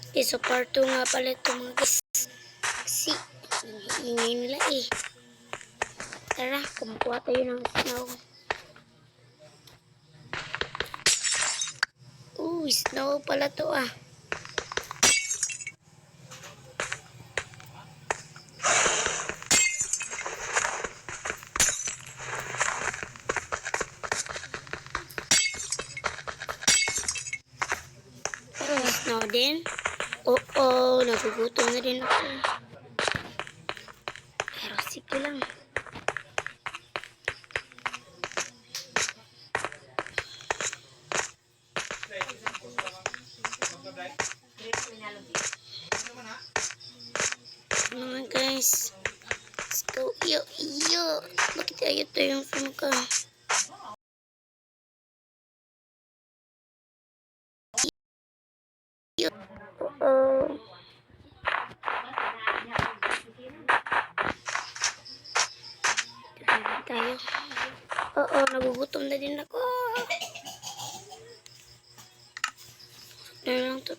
Okay, so part 2 nga pala ito mga guys. Kasi, ingay nila eh. Tara, kumukuha tayo ng snow. Snow pala to ah. Snow din. Oo, nagugutom na din ako. Pero sige lang. Naman guys. Let's go. Iyo. Bakit ayaw to yung film ka? Iyo. Oo. Tayo. Oo, nagugutom na din ako. Ano lang to?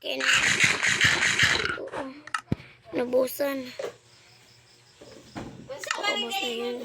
Kaya na. Oo. Nabusan. Paubos na yun.